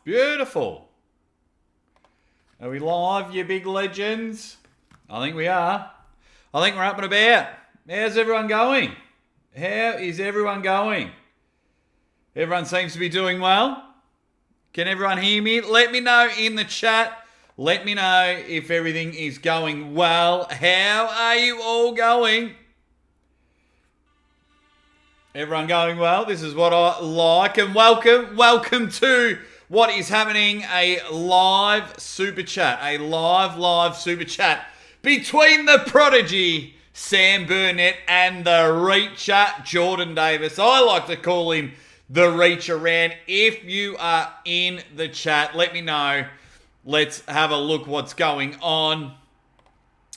Beautiful. Are we live, you big legends? I think we are. I think we're up and about. How's everyone going? How is everyone going? Everyone seems to be doing well. Can everyone hear me? Let me know in the chat. Let me know if everything is going well. How are you all going? Everyone going well? This is what I like. And welcome to what is happening, a live super chat. A live super chat between the Prodigy, Sam Burnett, and the Reacher, Jordan Davis. I like to call him the Reacher around. If you are in the chat, let me know. Let's have a look what's going on.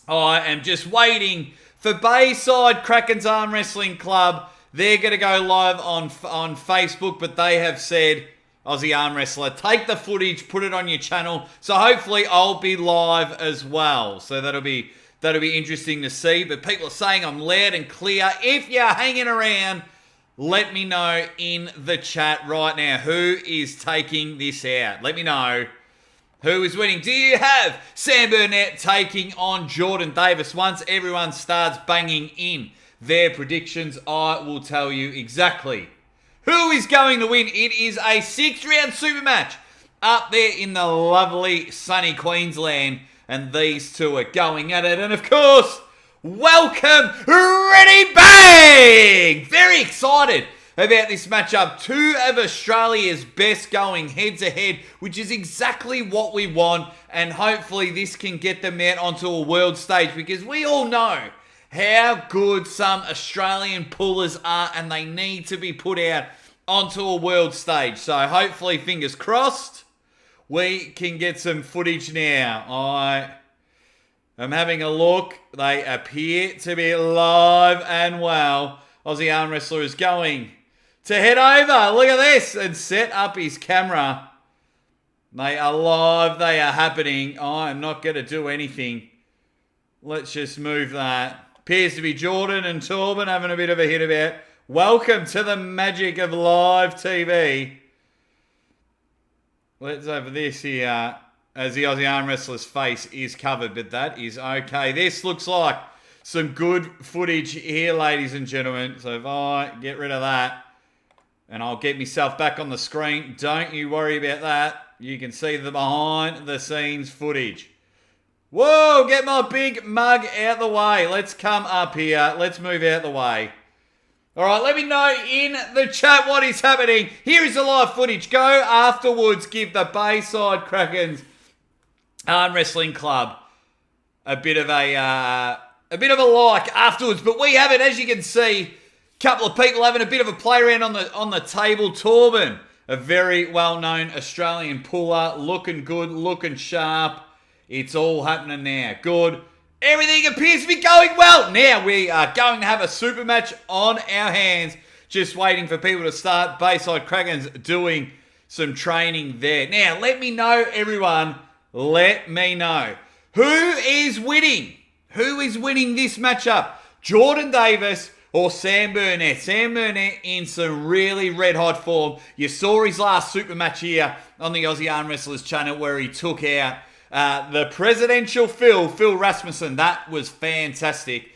I am just waiting for Bayside Karkens Armwrestling Club. They're going to go live on Facebook, but they have said, Aussie Arm Wrestler, take the footage, put it on your channel. So hopefully I'll be live as well. So that'll be interesting to see. But people are saying I'm loud and clear. If you're hanging around, let me know in the chat right now who is taking this out. Let me know who is winning. Do you have Sam Burnett taking on Jordan Davis? Once everyone starts banging in their predictions, I will tell you exactly who is going to win. It is a 6-round super match up there in the lovely sunny Queensland, and these two are going at it. And of course, welcome, Ready Bang! Very excited about this matchup. Two of Australia's best going head-to-head, which is exactly what we want, and hopefully this can get them out onto a world stage, because we all know how good some Australian pullers are, and they need to be put out onto a world stage. So hopefully, fingers crossed, we can get some footage now. I am having a look. They appear to be live and well. Aussie Arm Wrestler is going to head over. Look at this. And set up his camera. They are live. They are happening. I am not going to do anything. Let's just move that. Appears to be Jordan and Torben having a bit of a hit about. Welcome to the magic of live TV. Let's have this here as the Aussie Arm Wrestler's face is covered, but that is okay. This looks like some good footage here, ladies and gentlemen. So if I get rid of that, and I'll get myself back on the screen, don't you worry about that. You can see the behind the scenes footage. Whoa, get my big mug out the way. Let's come up here. Let's move out the way. All right, let me know in the chat what is happening. Here is the live footage. Go afterwards, give the Bayside Karkens Armwrestling Club a bit of a like afterwards. But we have it, as you can see, a couple of people having a bit of a play around on the table. Torben, a very well-known Australian puller, looking good, looking sharp. It's all happening now. Good. Everything appears to be going well. Now we are going to have a super match on our hands. Just waiting for people to start. Bayside Karkens doing some training there. Now, let me know, everyone. Let me know. Who is winning? Who is winning this matchup? Jordan Davis or Sam Burnett? Sam Burnett in some really red-hot form. You saw his last super match here on the Aussie Arm Wrestlers channel where he took out the presidential Phil Rasmussen. That was fantastic.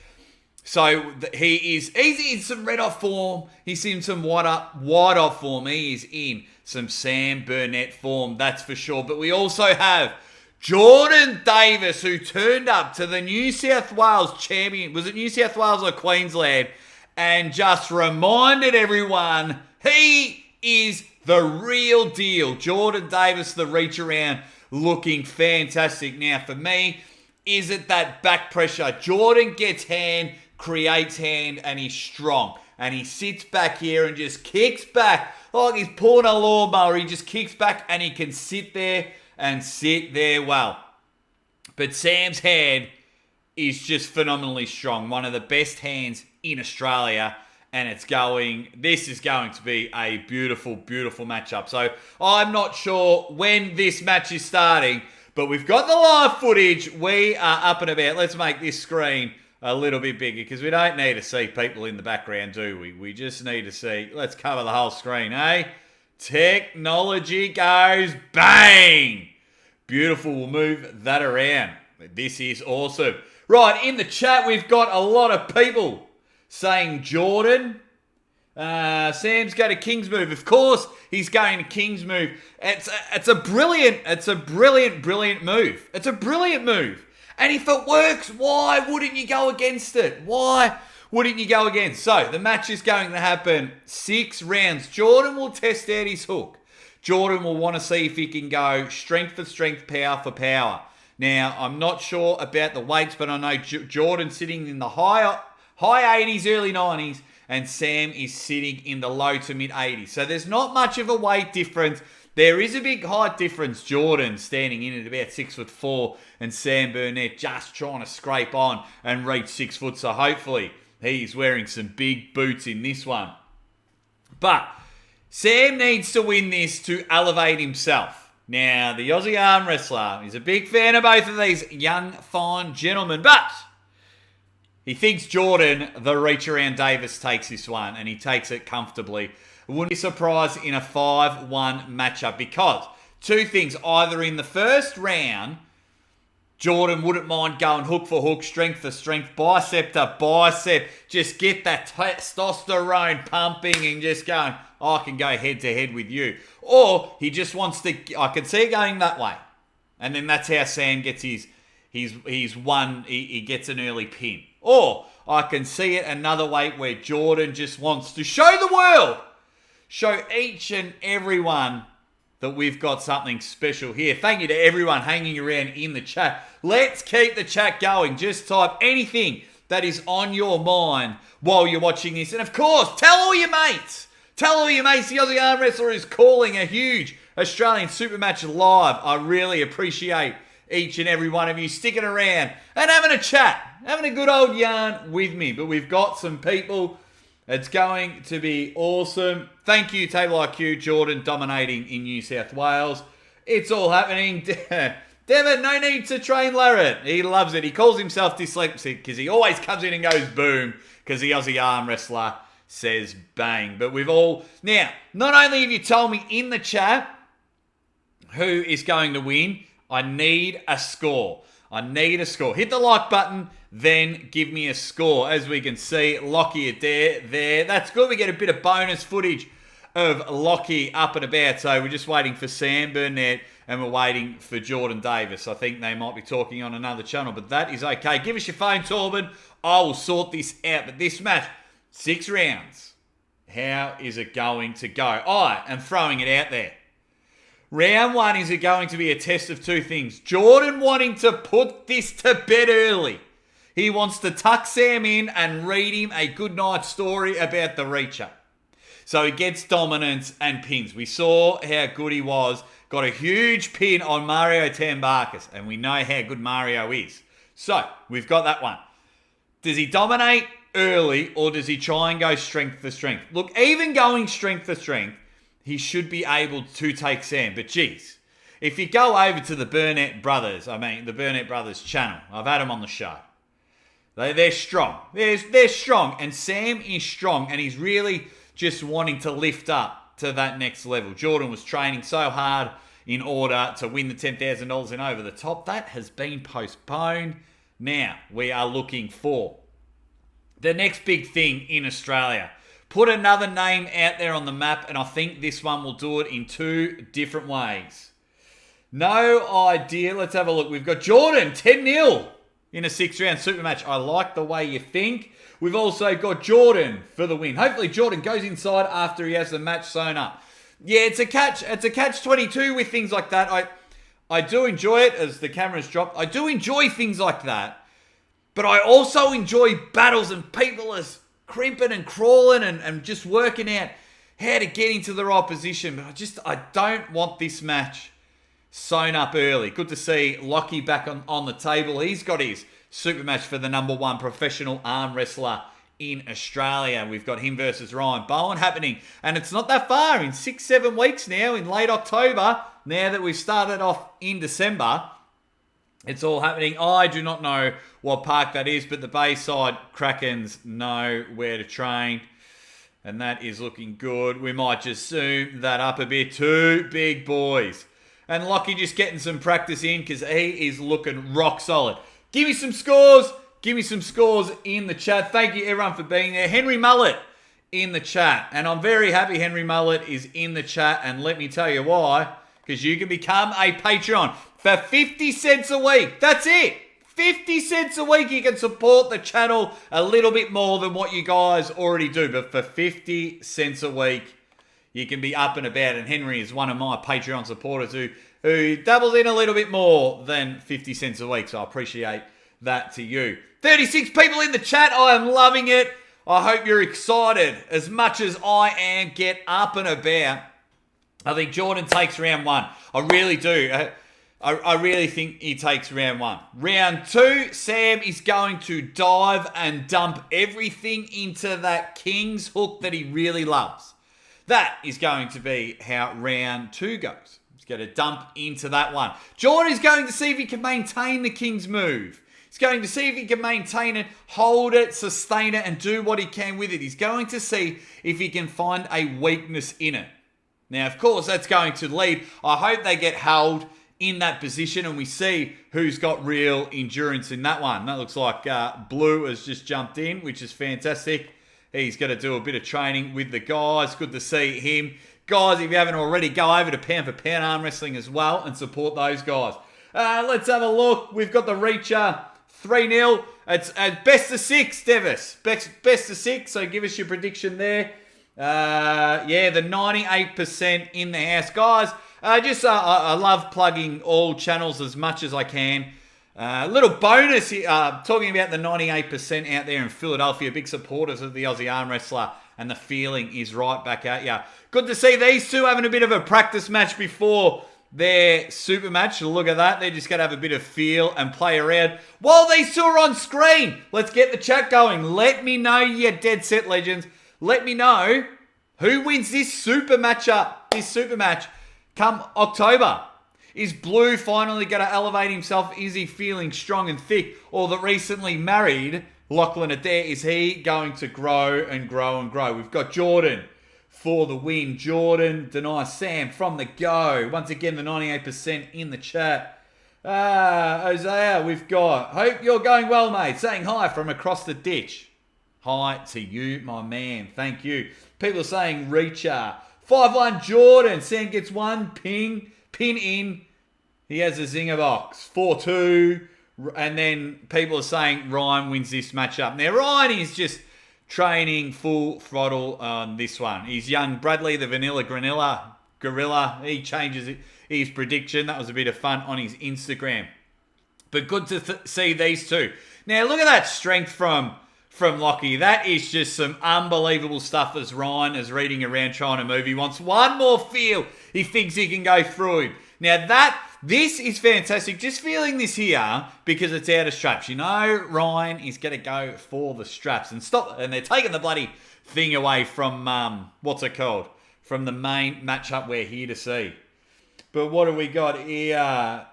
So he's in some red hot form. He's in some wide hot form. He is in some Sam Burnett form, that's for sure. But we also have Jordan Davis, who turned up to the New South Wales champion. Was it New South Wales or Queensland? And just reminded everyone he is the real deal. Jordan Davis, the reach around, looking fantastic. Now, for me, is it that back pressure? Jordan gets hand, creates hand, and he's strong. And he sits back here and just kicks back like he's pulling a lawnmower. He just kicks back and he can sit there and sit there well. But Sam's hand is just phenomenally strong. One of the best hands in Australia. And this is going to be a beautiful, beautiful matchup. So I'm not sure when this match is starting, but we've got the live footage. We are up and about. Let's make this screen a little bit bigger because we don't need to see people in the background, do we? We just need to see. Let's cover the whole screen, eh? Technology goes bang. Beautiful. We'll move that around. This is awesome. Right, in the chat, we've got a lot of people saying Jordan. Sam's going to King's move. Of course, he's going to King's move. It's a brilliant move. It's a brilliant move. And if it works, why wouldn't you go against it? Why wouldn't you go against? So, the match is going to happen 6 rounds. Jordan will test out his hook. Jordan will want to see if he can go strength for strength, power for power. Now, I'm not sure about the weights, but I know Jordan's sitting in the high 80s, early 90s, and Sam is sitting in the low to mid 80s. So there's not much of a weight difference. There is a big height difference. Jordan standing in at about 6'4", and Sam Burnett just trying to scrape on and reach 6 foot. So hopefully he's wearing some big boots in this one. But Sam needs to win this to elevate himself. Now, the Aussie arm wrestler is a big fan of both of these young, fine gentlemen, but he thinks Jordan, the reach around Davis, takes this one, and he takes it comfortably. Wouldn't be surprised in a 5-1 matchup because 2 things. Either in the first round, Jordan wouldn't mind going hook for hook, strength for strength, bicep to bicep. Just get that testosterone pumping and just going, I can go head to head with you. Or he just wants to, I can see it going that way. And then that's how Sam gets he gets an early pin. Or I can see it another way where Jordan just wants to show the world, show each and everyone that we've got something special here. Thank you to everyone hanging around in the chat. Let's keep the chat going. Just type anything that is on your mind while you're watching this. And of course, tell all your mates. Tell all your mates the Aussie Arm Wrestler is calling a huge Australian Supermatch live. I really appreciate each and every one of you sticking around and having a chat, having a good old yarn with me. But we've got some people. It's going to be awesome. Thank you, Table IQ, Jordan dominating in New South Wales. It's all happening. Devin, no need to train Larrett. He loves it. He calls himself dyslexic because he always comes in and goes boom because the Aussie Arm Wrestler says bang. But we've all... Now, not only have you told me in the chat who is going to win, I need a score. I need a score. Hit the like button, then give me a score. As we can see, Lockie there. That's good. We get a bit of bonus footage of Lockie up and about. So we're just waiting for Sam Burnett and we're waiting for Jordan Davis. I think they might be talking on another channel, but that is okay. Give us your phone, Torben. I will sort this out. But this match, 6 rounds. How is it going to go? I am throwing it out there. Round 1 is going to be a test of 2 things. Jordan wanting to put this to bed early. He wants to tuck Sam in and read him a good night story about the reacher. So he gets dominance and pins. We saw how good he was. Got a huge pin on Mario Tambarkas. And we know how good Mario is. So we've got that one. Does he dominate early or does he try and go strength for strength? Look, even going strength for strength, he should be able to take Sam. But geez, if you go over to the Burnett Brothers channel, I've had them on the show. They're strong. They're strong. And Sam is strong. And he's really just wanting to lift up to that next level. Jordan was training so hard in order to win the $10,000 in Over the Top. That has been postponed. Now we are looking for the next big thing in Australia. Put another name out there on the map, and I think this one will do it in 2 different ways. No idea. Let's have a look. We've got Jordan, 10-0 in a 6-round super match. I like the way you think. We've also got Jordan for the win. Hopefully Jordan goes inside after he has the match sewn up. Yeah, it's a catch-22 with things like that. I do enjoy it as the cameras drop. I do enjoy things like that. But I also enjoy battles and people as crimping and crawling and just working out how to get into the right position. But I don't want this match sewn up early. Good to see Lockie back on the table. He's got his super match for the #1 professional arm wrestler in Australia. We've got him versus Ryan Bowen happening. And it's not that far. In 6-7 weeks now, in late October, now that we've started off in December, it's all happening. I do not know what park that is, but the Bayside Karkens know where to train. And that is looking good. We might just zoom that up a bit. Two big boys. And Lockie just getting some practice in because he is looking rock solid. Give me some scores. Give me some scores in the chat. Thank you, everyone, for being there. Henry Mullet in the chat. And I'm very happy Henry Mullet is in the chat. And let me tell you why. Because you can become a Patreon for 50 cents a week. That's it. 50 cents a week, you can support the channel a little bit more than what you guys already do. But for 50 cents a week, you can be up and about. And Henry is one of my Patreon supporters who doubles in a little bit more than 50 cents a week. So I appreciate that to you. 36 people in the chat. I am loving it. I hope you're excited as much as I am. Get up and about. I think Jordan takes round one. I really do. I really think he takes round one. Round two, Sam is going to dive and dump everything into that King's hook that he really loves. That is going to be how round two goes. He's going to dump into that one. Jordan is going to see if he can maintain the King's move. He's going to see if he can maintain it, hold it, sustain it, and do what he can with it. He's going to see if he can find a weakness in it. Now, of course, that's going to lead. I hope they get held in that position and we see who's got real endurance in that one. That looks like Blue has just jumped in, which is fantastic. He's going to do a bit of training with the guys. Good to see him. Guys, if you haven't already, go over to Pound for Pound Arm Wrestling as well and support those guys. Let's have a look. We've got the Reacher 3-0. It's best of six, Devis. Best of six, so give us your prediction there. Yeah, the 98% in the house. Guys, I love plugging all channels as much as I can. Little bonus here, talking about the 98% out there in Philadelphia. Big supporters of the Aussie Arm Wrestler. And the feeling is right back at you. Good to see these two having a bit of a practice match before their super match. Look at that. They're just going to have a bit of feel and play around while these two are on screen. Let's get the chat going. Let me know, you dead set legends. Let me know who wins this super match come October. Is Blue finally going to elevate himself? Is he feeling strong and thick? Or the recently married Lachlan Adair, is he going to grow and grow and grow? We've got Jordan for the win. Jordan denies Sam from the go. Once again, the 98% in the chat. Hosea, we've got, hope you're going well, mate. Saying hi from across the ditch. Hi to you, my man. Thank you. People are saying Reacher. 5-1 Jordan. Sam gets one pin in. He has a zinger box. 4-2. And then people are saying Ryan wins this matchup. Now, Ryan is just training full throttle on this one. He's young Bradley, the Vanilla Gorilla. He changes his prediction. That was a bit of fun on his Instagram. But good to see these two. Now, look at that strength from Lockie. That is just some unbelievable stuff as Ryan is reading around trying to move. He wants one more feel. He thinks he can go through him. Now, this is fantastic. Just feeling this here because it's out of straps. You know, Ryan is going to go for the straps and stop. And they're taking the bloody thing away from, what's it called? From the main matchup we're here to see. But what have we got here?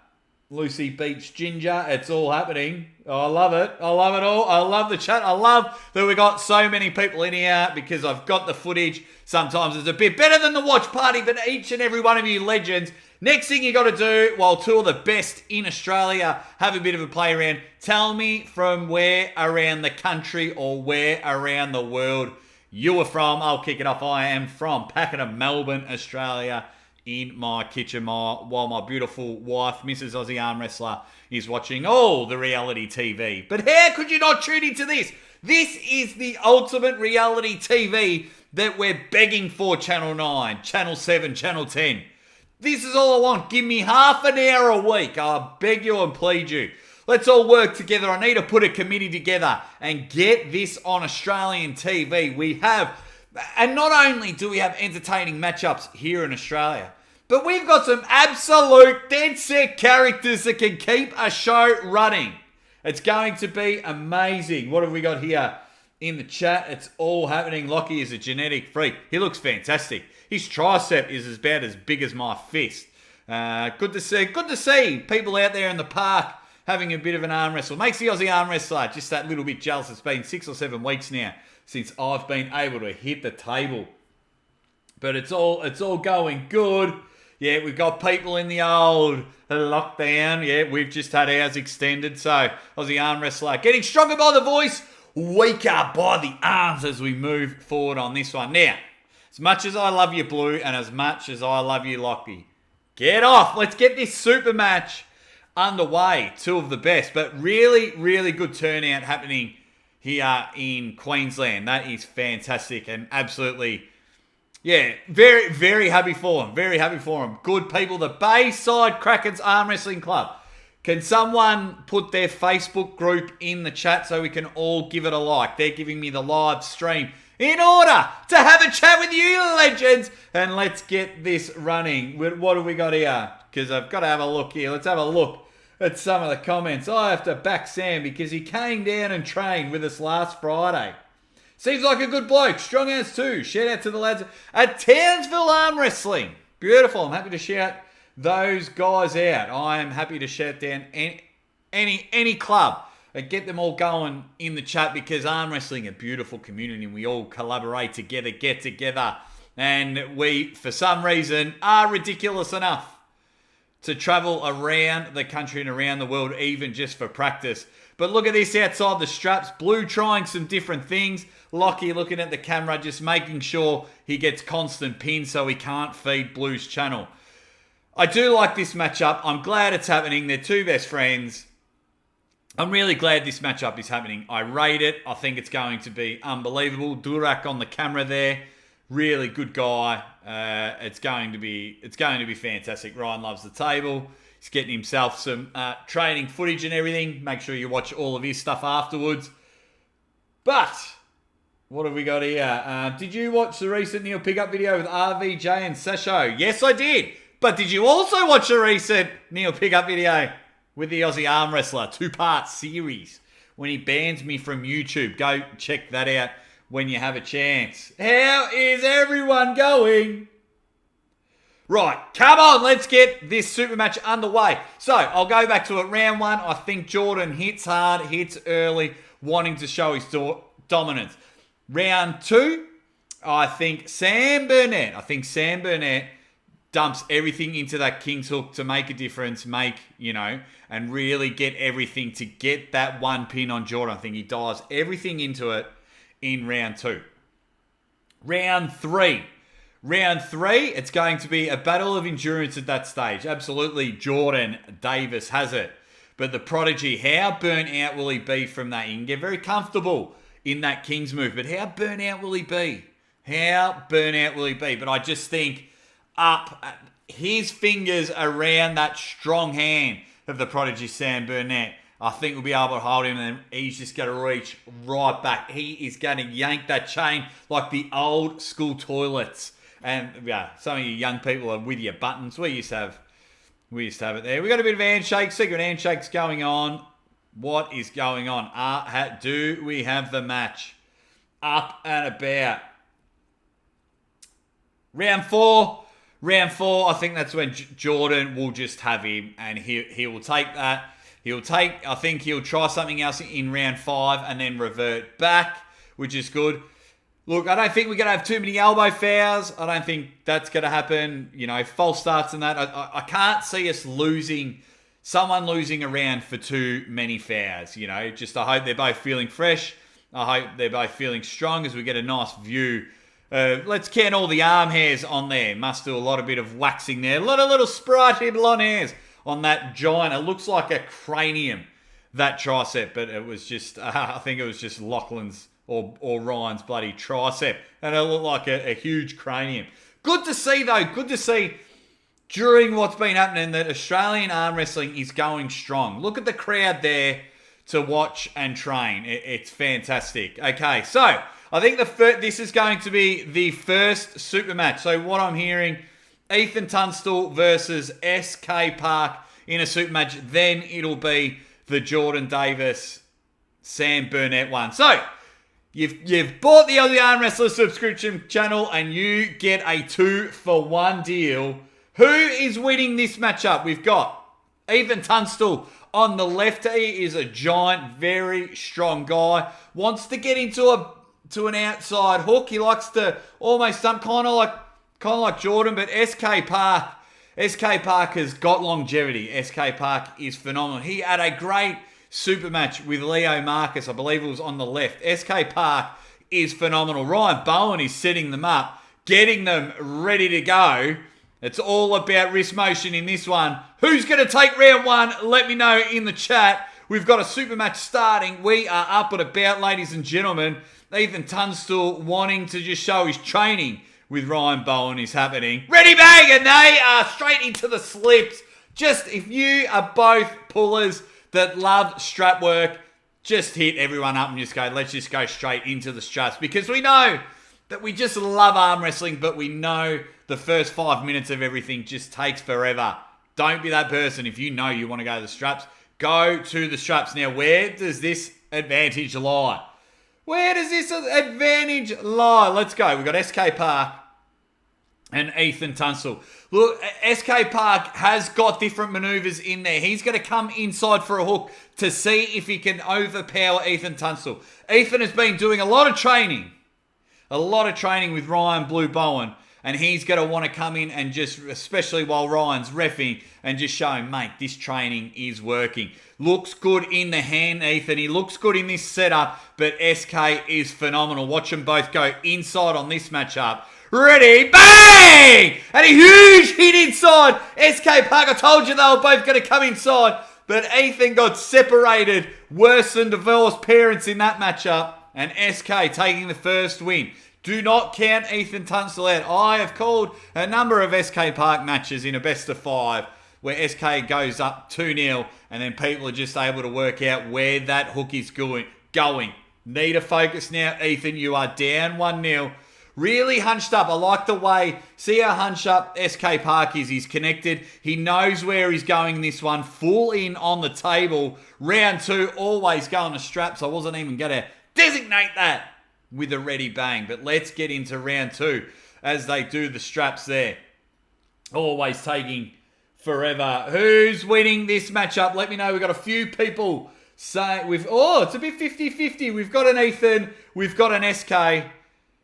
Lucy Beach Ginger. It's all happening. I love it. I love it all. I love the chat. I love that we got so many people in here because I've got the footage. Sometimes it's a bit better than the watch party, but each and every one of you legends, next thing you got to do while two of the best in Australia have a bit of a play around, tell me from where around the country or where around the world you are from. I'll kick it off. I am from Pakenham, Melbourne, Australia, in my kitchen while my beautiful wife, Mrs. Aussie Arm Wrestler, is watching all the reality TV. But how could you not tune into this? This is the ultimate reality TV that we're begging for, Channel 9, Channel 7, Channel 10. This is all I want. Give me half an hour a week. I beg you and plead you. Let's all work together. I need to put a committee together and get this on Australian TV. We have, and not only do we have entertaining matchups here in Australia, but we've got some absolute dead set characters that can keep a show running. It's going to be amazing. What have we got here in the chat? It's all happening. Lockie is a genetic freak. He looks fantastic. His tricep is about as big as my fist. Good to see. Good to see people out there in the park having a bit of an arm wrestle. Makes the Aussie Arm Wrestler just that little bit jealous. It's been 6 or 7 weeks now since I've been able to hit the table. But it's all going good. Yeah, we've got people in the old lockdown. Yeah, we've just had ours extended. So Aussie arm wrestler getting stronger by the voice, weaker by the arms as we move forward on this one. Now, as much as I love you, Blue, and as much as I love you, Lockie, get off. Let's get this super match underway. Two of the best, but really, really good turnout happening here in Queensland. That is fantastic and absolutely... yeah, very, very happy for him. Very happy for him. Good people. The Bayside Karkens Armwrestling Club. Can someone put their Facebook group in the chat so we can all give it a like? They're giving me the live stream in order to have a chat with you, legends. And let's get this running. What have we got here? Because I've got to have a look here. Let's have a look at some of the comments. I have to back Sam because he came down and trained with us last Friday. Seems like a good bloke. Strong as too. Shout out to the lads at Townsville Arm Wrestling. Beautiful. I'm happy to shout those guys out. I am happy to shout down any club and get them all going in the chat because arm wrestling is a beautiful community and we all collaborate together, get together. And we, for some reason, are ridiculous enough to travel around the country and around the world, even just for practice. But look at this outside the straps. Blue trying some different things. Lockie looking at the camera, just making sure he gets constant pins so he can't feed Blue's channel. I do like this matchup. I'm glad it's happening. They're two best friends. I'm really glad this matchup is happening. I rate it. I think it's going to be unbelievable. Durak on the camera there. Really good guy. It's going to be fantastic. Ryan loves the table. He's getting himself some training footage and everything. Make sure you watch all of his stuff afterwards. But what have we got here? Did you watch the recent Neil Pickup video with RVJ and Sasho? Yes, I did. But did you also watch the recent Neil Pickup video with the Aussie Arm Wrestler 2-part series when he bans me from YouTube? Go check that out when you have a chance. How is everyone going? Right, come on, let's get this super match underway. So, I'll go back to it. Round one, I think Jordan hits hard, hits early, wanting to show his dominance. Round two, I think Sam Burnett dumps everything into that King's hook to make a difference, and really get everything to get that one pin on Jordan. I think he dives everything into it in round two. Round three, it's going to be a battle of endurance at that stage. Absolutely, Jordan Davis has it. But the Prodigy, how burnt out will he be from that? He can get very comfortable in that King's move, but how burnt out will he be? But I just think up his fingers around that strong hand of the Prodigy Sam Burnett, I think we'll be able to hold him and he's just going to reach right back. He is going to yank that chain like the old school toilets. And yeah, some of you young people are with your buttons. We used to have it there. We got a bit of handshake, secret handshakes going on. What is going on? Do we have the match up and about? Round four, I think that's when Jordan will just have him and he will take that. I think he'll try something else in round five and then revert back, which is good. Look, I don't think we're going to have too many elbow fouls. I don't think that's going to happen. False starts and that. I can't see us someone losing around for too many fouls. Just I hope they're both feeling fresh. I hope they're both feeling strong as we get a nice view. Let's count all the arm hairs on there. Must do a bit of waxing there. A lot of little sprightly blonde hairs on that giant. It looks like a cranium, that tricep, but it was just, I think it was just Lachlan's or Ryan's bloody tricep. And it looked like a huge cranium. Good to see, though. Good to see during what's been happening that Australian arm wrestling is going strong. Look at the crowd there to watch and train. It's fantastic. Okay, so I think this is going to be the first super match. So what I'm hearing, Ethan Tunstall versus SK Park in a super match. Then it'll be the Jordan Davis, Sam Burnett one. So you've bought the Aussie Arm Wrestler subscription channel and you get a 2-for-1 deal. Who is winning this matchup? We've got Ethan Tunstall on the left. He is a giant, very strong guy. Wants to get into a to an outside hook. He likes to almost dump, kind of like Jordan, but SK Park has got longevity. SK Park is phenomenal. He had a great super match with Leo Marcus. I believe it was on the left. SK Park is phenomenal. Ryan Bowen is setting them up, getting them ready to go. It's all about wrist motion in this one. Who's going to take round one? Let me know in the chat. We've got a super match starting. We are up and about, ladies and gentlemen. Ethan Tunstall wanting to just show his training with Ryan Bowen is happening. Ready, bang, and they are straight into the slips. Just, if you are both pullers that love strap work, just hit everyone up and just go, let's just go straight into the straps. Because we know that we just love arm wrestling, but we know the first 5 minutes of everything just takes forever. Don't be that person. If you know you want to go to the straps, go to the straps. Now, where does this advantage lie? Where does this advantage lie? Let's go. We've got SK Park and Ethan Tunstall. Look, SK Park has got different maneuvers in there. He's going to come inside for a hook to see if he can overpower Ethan Tunstall. Ethan has been doing a lot of training with Ryan Blue Bowen, and he's going to want to come in and just, especially while Ryan's reffing, and just show him, mate, this training is working. Looks good in the hand, Ethan. He looks good in this setup, but SK is phenomenal. Watch them both go inside on this matchup. Ready, bang! And a huge hit inside. SK Park, I told you they were both going to come inside, but Ethan got separated. Worse than divorced parents in that matchup, and SK taking the first win. Do not count Ethan Tunstall out. I have called a number of SK Park matches in a best of 5 where SK goes up 2-0 and then people are just able to work out where that hook is going. Need to focus now, Ethan. You are down 1-0. Really hunched up. I like the way, see how hunched up SK Park is. He's connected. He knows where he's going this one. Full in on the table. Round 2, always going to straps. I wasn't even going to designate that with a ready bang. But let's get into round 2 as they do the straps there. Always taking forever. Who's winning this matchup? Let me know. We've got a few people say it's a bit 50-50. We've got an Ethan. We've got an SK.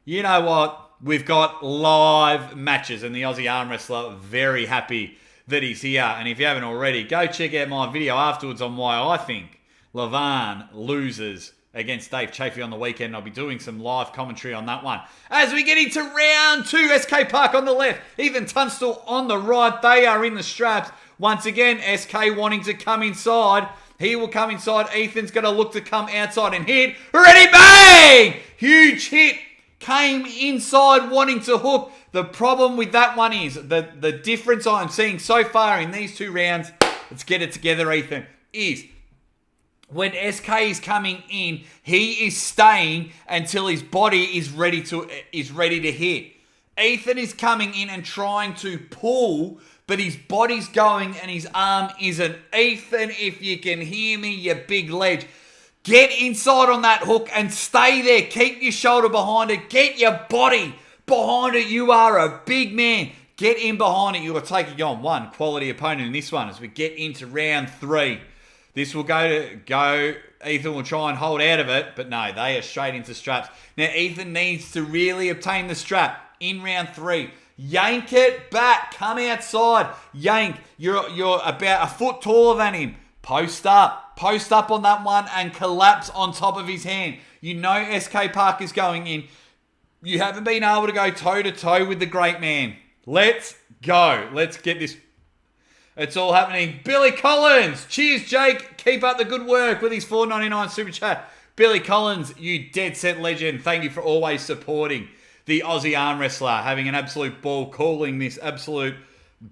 You know what? We've got live matches, and the Aussie arm wrestler very happy that he's here. And if you haven't already, go check out my video afterwards on why I think Levan loses against Dave Chafee on the weekend. I'll be doing some live commentary on that one. As we get into round 2, SK Park on the left, Ethan Tunstall on the right. They are in the straps. Once again, SK wanting to come inside. He will come inside. Ethan's going to look to come outside and hit. Ready, bang! Huge hit. Came inside wanting to hook. The problem with that one is the difference I'm seeing so far in these 2 rounds, let's get it together, Ethan, is when SK is coming in, he is staying until his body is ready to hit. Ethan is coming in and trying to pull, but his body's going and his arm isn't. Ethan, if you can hear me, you big ledge, get inside on that hook and stay there. Keep your shoulder behind it. Get your body behind it. You are a big man. Get in behind it. You are taking on one quality opponent in this one as we get into round 3. This will go. Ethan will try and hold out of it, but no, they are straight into straps. Now, Ethan needs to really obtain the strap in round 3. Yank it back. Come outside. Yank. You're about a foot taller than him. Post up on that one and collapse on top of his hand. You know SK Park is going in. You haven't been able to go toe-to-toe with the great man. Let's go. Let's get this. It's all happening. Billy Collins. Cheers, Jake. Keep up the good work with his $4.99 super chat. Billy Collins, you dead set legend. Thank you for always supporting the Aussie arm wrestler. Having an absolute ball, calling this absolute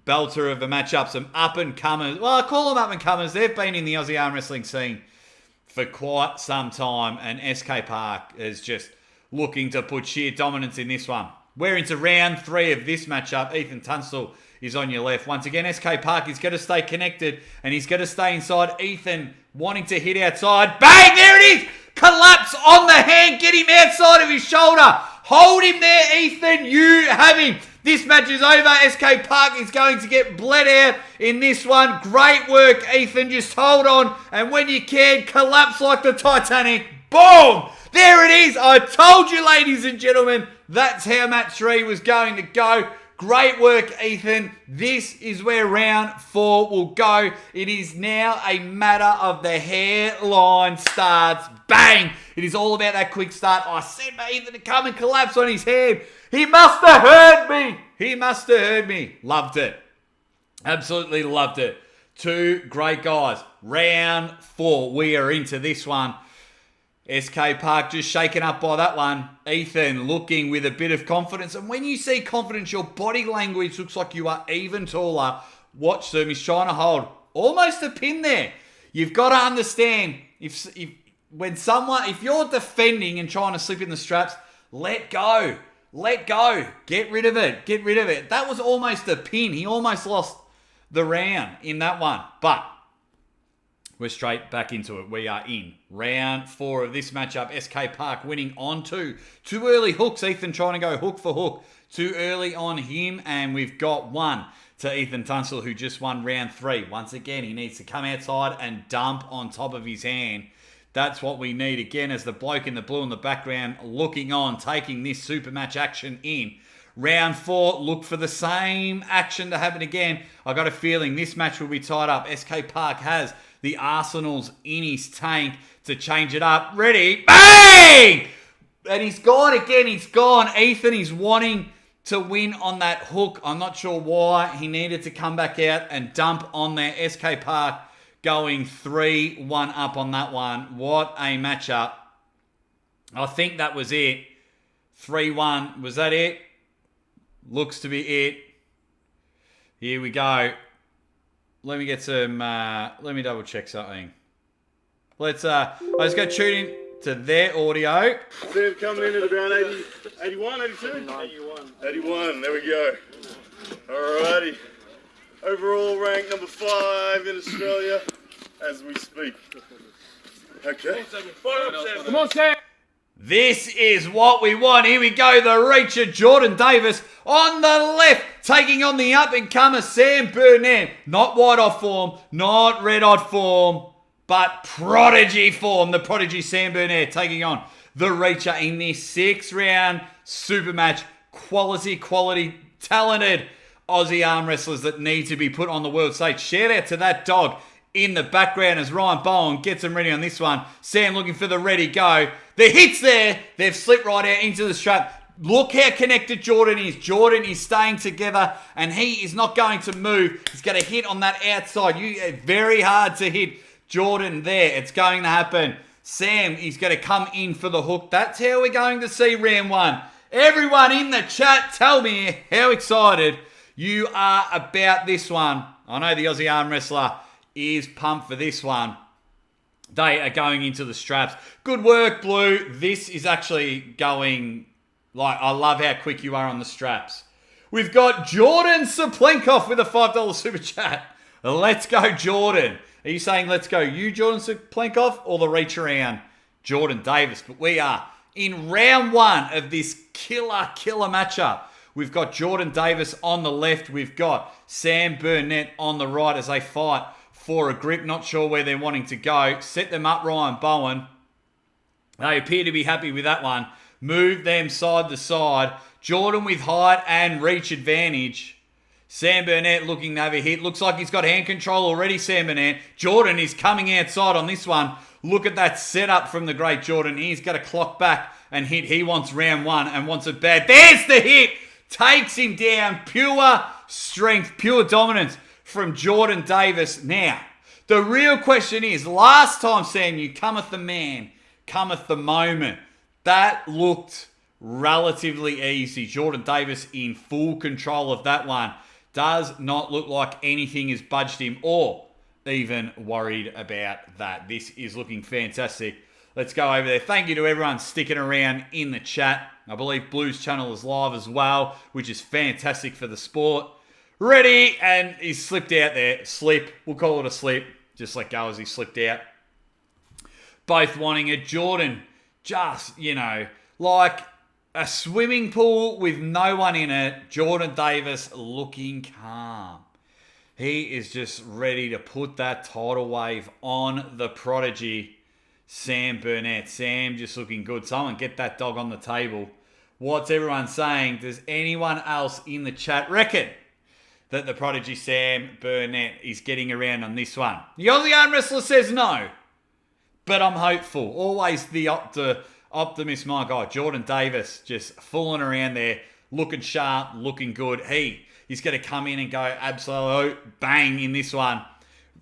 belter of a matchup. Some up-and-comers. Well, I call them up-and-comers. They've been in the Aussie arm wrestling scene for quite some time. And SK Park is just looking to put sheer dominance in this one. We're into round 3 of this matchup. Ethan Tunstall is on your left. Once again, SK Park is going to stay connected and he's going to stay inside. Ethan wanting to hit outside. Bang! There it is! Collapse on the hand. Get him outside of his shoulder. Hold him there, Ethan. You have him. This match is over. SK Park is going to get bled out in this one. Great work, Ethan. Just hold on. And when you can, collapse like the Titanic. Boom! There it is. I told you, ladies and gentlemen, that's how match 3 was going to go. Great work, Ethan. This is where round 4 will go. It is now a matter of the hairline starts. Bang! It is all about that quick start. I said for Ethan to come and collapse on his head. He must have heard me. He must have heard me. Loved it. Absolutely loved it. 2 great guys. Round 4. We are into this one. SK Park just shaken up by that one. Ethan looking with a bit of confidence. And when you see confidence, your body language looks like you are even taller. Watch them. He's trying to hold almost a pin there. You've got to understand, if you're defending and trying to slip in the straps, let go. Let go. Get rid of it. Get rid of it. That was almost a pin. He almost lost the round in that one. But we're straight back into it. We are in round 4 of this matchup. SK Park winning on 2. 2 early hooks. Ethan trying to go hook for hook. Too early on him. And we've got 1 to Ethan Tunstall, who just won round 3. Once again, he needs to come outside and dump on top of his hand. That's what we need again as the bloke in the blue in the background looking on, taking this super match action in. Round 4, look for the same action to happen again. I got a feeling this match will be tied up. SK Park has the arsenals in his tank to change it up. Ready? Bang! And he's gone again. He's gone. Ethan is wanting to win on that hook. I'm not sure why. He needed to come back out and dump on there. SK Park going 3-1 up on that one. What a matchup. I think that was it. 3-1. Was that it? Looks to be it. Here we go. Let me get some, let me double check something. Let's go tune in to their audio. Sam coming in at around 80, 81, 82? 81, there we go. Alrighty. Overall rank number 5 in Australia as we speak. Okay. Come on, Sam. This is what we want. Here we go. The reacher, Jordan Davis, on the left, taking on the up-and-comer, Sam Burnett. Not white-hot form, not red-hot form, but Prodigy form. The Prodigy, Sam Burnett, taking on the reacher in this 6-round super match. Quality, talented Aussie arm wrestlers that need to be put on the world stage. Shout out to that dog in the background as Ryan Bowen gets him ready on this one. Sam looking for the ready go. The hit's there. They've slipped right out into the strap. Look how connected Jordan is. Jordan is staying together and he is not going to move. He's going to hit on that outside. Very hard to hit Jordan there. It's going to happen. Sam is going to come in for the hook. That's how we're going to see round 1. Everyone in the chat, tell me how excited you are about this one. I know the Aussie arm wrestler is pumped for this one. They are going into the straps. Good work, Blue. This is actually going, I love how quick you are on the straps. We've got Jordan Saplenkov with a $5 super chat. Let's go, Jordan. Are you saying let's go you, Jordan Saplenkov, or the reach around Jordan Davis? But we are in round 1 of this killer matchup. We've got Jordan Davis on the left. We've got Sam Burnett on the right as they fight for a grip. Not sure where they're wanting to go. Set them up, Ryan Bowen. They appear to be happy with that one. Move them side to side. Jordan with height and reach advantage. Sam Burnett looking to have a hit. Looks like he's got hand control already, Sam Burnett. Jordan is coming outside on this one. Look at that setup from the great Jordan. He's got to clock back and hit. He wants round 1 and wants it bad. There's the hit. Takes him down. Pure strength, pure dominance from Jordan Davis. Now, the real question is, last time, Sam, you cometh the man, cometh the moment. That looked relatively easy. Jordan Davis in full control of that one. Does not look like anything has budged him or even worried about that. This is looking fantastic. Let's go over there. Thank you to everyone sticking around in the chat. I believe Blue's channel is live as well, which is fantastic for the sport. Ready, and he slipped out there. Slip. We'll call it a slip. Just let go as he slipped out. Both wanting it. Jordan, just, like a swimming pool with no one in it. Jordan Davis looking calm. He is just ready to put that tidal wave on the Prodigy. Sam Burnett. Sam just looking good. Someone get that dog on the table. What's everyone saying? Does anyone else in the chat reckon that the Prodigy Sam Burnett is getting around on this one? The Aussie arm wrestler says no, but I'm hopeful. Always the optimist, my guy. Jordan Davis just fooling around there, looking sharp, looking good. He's going to come in and go absolute bang in this one.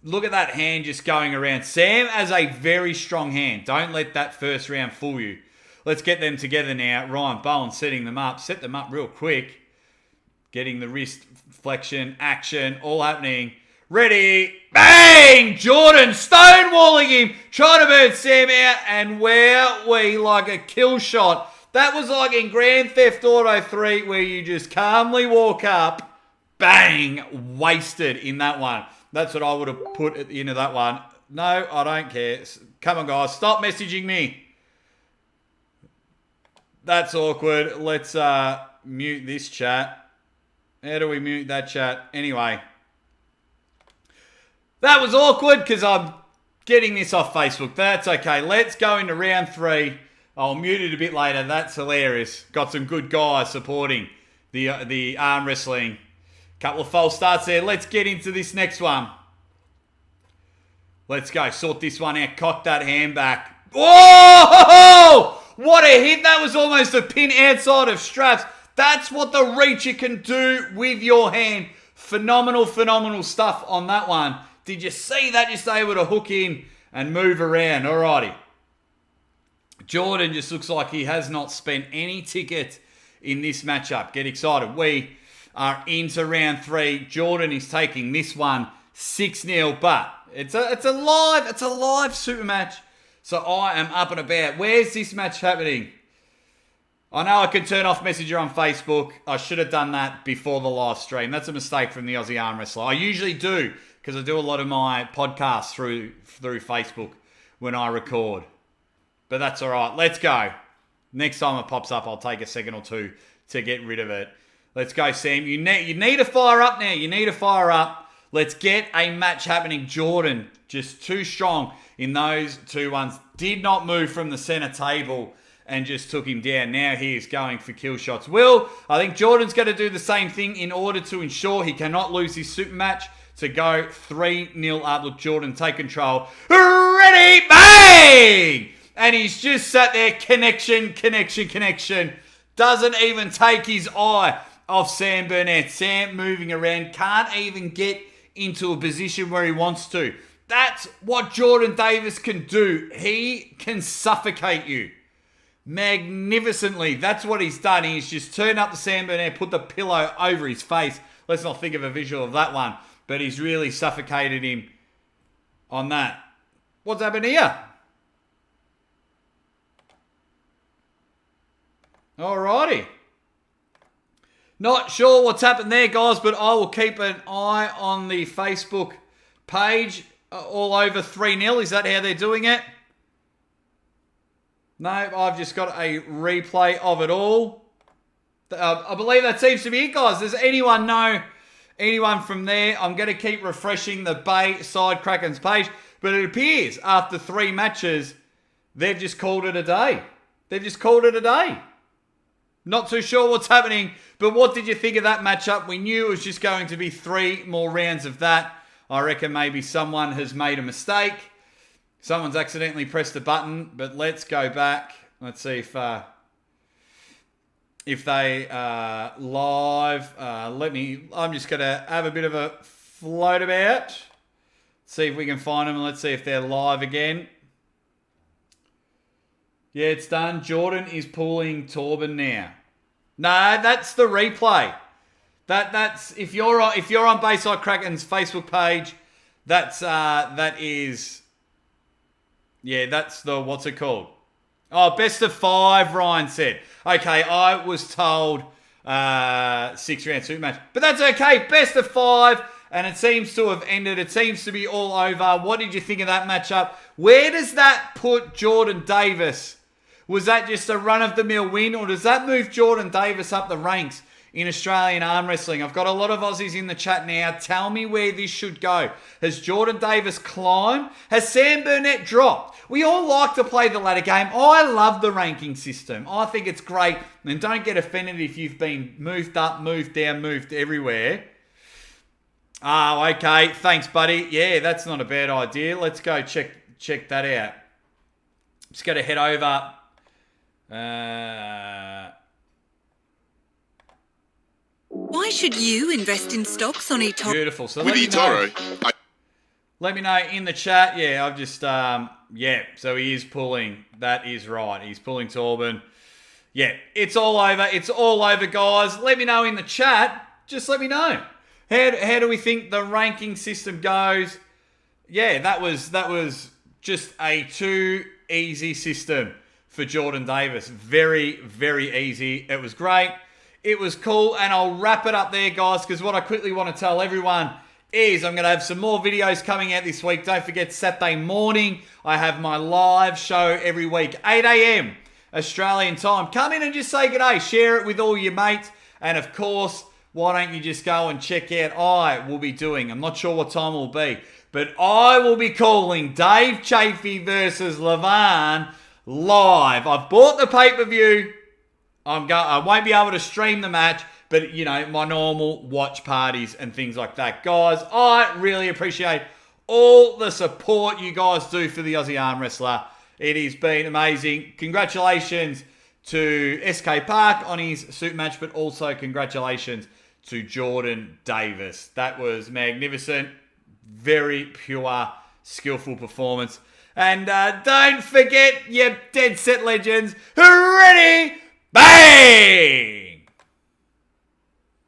Look at that hand just going around. Sam has a very strong hand. Don't let that first round fool you. Let's get them together now. Ryan Bowen setting them up. Set them up real quick. Getting the wrist flexion, action, all happening. Ready, bang! Jordan stonewalling him, trying to burn Sam out, and where we like a kill shot. That was like in Grand Theft Auto 3 where you just calmly walk up, bang, wasted in that one. That's what I would have put at the end of that one. No, I don't care. Come on, guys, stop messaging me. That's awkward. Let's mute this chat. How do we mute that chat? Anyway. That was awkward because I'm getting this off Facebook. That's okay. Let's go into round 3. I'll mute it a bit later. That's hilarious. Got some good guys supporting the arm wrestling. Couple of false starts there. Let's get into this next one. Let's go. Sort this one out. Cock that hand back. Whoa! What a hit. That was almost a pin outside of straps. That's what the reacher can do with your hand. Phenomenal, phenomenal stuff on that one. Did you see that? Just able to hook in and move around. Alrighty. Jordan just looks like he has not spent any ticket in this matchup. Get excited. We are into round 3. Jordan is taking this one 6-0, but it's a live super match. So I am up and about. Where's this match happening? I know I can turn off Messenger on Facebook. I should have done that before the live stream. That's a mistake from the Aussie Arm Wrestler. I usually do because I do a lot of my podcasts through Facebook when I record. But that's all right. Let's go. Next time it pops up, I'll take a second or two to get rid of it. Let's go, Sam. You need to fire up now. You need to fire up. Let's get a match happening. Jordan, just too strong in those two ones. Did not move from the center table and just took him down. Now he is going for kill shots. I think Jordan's going to do the same thing in order to ensure he cannot lose his super match to go 3-0 up. Look, Jordan, take control. Ready, bang! And he's just sat there, connection. Doesn't even take his eye off Sam Burnett. Sam moving around, can't even get into a position where he wants to. That's what Jordan Davis can do. He can suffocate you magnificently. That's what he's done. He's just turned up the Sam Burnett, put the pillow over his face. Let's not think of a visual of that one. But he's really suffocated him on that. What's happened here? Alrighty. Not sure what's happened there, guys, but I will keep an eye on the Facebook page. All over 3-0. Is that how they're doing it? No, I've just got a replay of it all. I believe that seems to be it, guys. Does anyone know anyone from there? I'm going to keep refreshing the Bayside Karkens page, but it appears after 3 matches, they've just called it a day. Not too sure what's happening, but what did you think of that matchup? We knew it was just going to be 3 more rounds of that. I reckon maybe someone has made a mistake. Someone's accidentally pressed a button, but let's go back. Let's see if they are live. I'm just going to have a bit of a float about. See if we can find them, and let's see if they're live again. Yeah, it's done. Jordan is pulling Torben now. No, that's the replay. That's if you're on Bayside Karkens Facebook page, that's the what's it called? Oh, best of 5, Ryan said. Okay, I was told 6-round super match. But that's okay. Best of 5, and it seems to have ended. It seems to be all over. What did you think of that matchup? Where does that put Jordan Davis? Was that just a run-of-the-mill win, or does that move Jordan Davis up the ranks in Australian arm wrestling. I've got a lot of Aussies in the chat now. Tell me where this should go. Has Jordan Davis climbed? Has Sam Burnett dropped? We all like to play the ladder game. I love the ranking system. I think it's great. And don't get offended if you've been moved up, moved down, moved everywhere. Oh, okay. Thanks, buddy. Yeah, that's not a bad idea. Let's go check that out. Just got to head over. Why should you invest in stocks on eToro? Beautiful. So let me know in the chat. Yeah, I've just, so he is pulling. That is right. He's pulling Torben. Yeah, it's all over. It's all over, guys. Let me know in the chat. Just let me know. How do we think the ranking system goes? Yeah, that was just a too easy system for Jordan Davis. Very, very easy. It was great. It was cool. And I'll wrap it up there, guys, because what I quickly want to tell everyone is I'm going to have some more videos coming out this week. Don't forget, Saturday morning, I have my live show every week, 8 a.m. Australian time. Come in and just say g'day. Share it with all your mates. And, of course, why don't you just go and check out I will be doing. I'm not sure what time it will be, but I will be calling Dave Chafee versus Levan live. I've bought the pay-per-view. I won't be able to stream the match, but, my normal watch parties and things like that. Guys, I really appreciate all the support you guys do for the Aussie Arm Wrestler. It has been amazing. Congratulations to SK Park on his suit match, but also congratulations to Jordan Davis. That was magnificent. Very pure, skillful performance. And don't forget, you Dead Set Legends, ready, bang!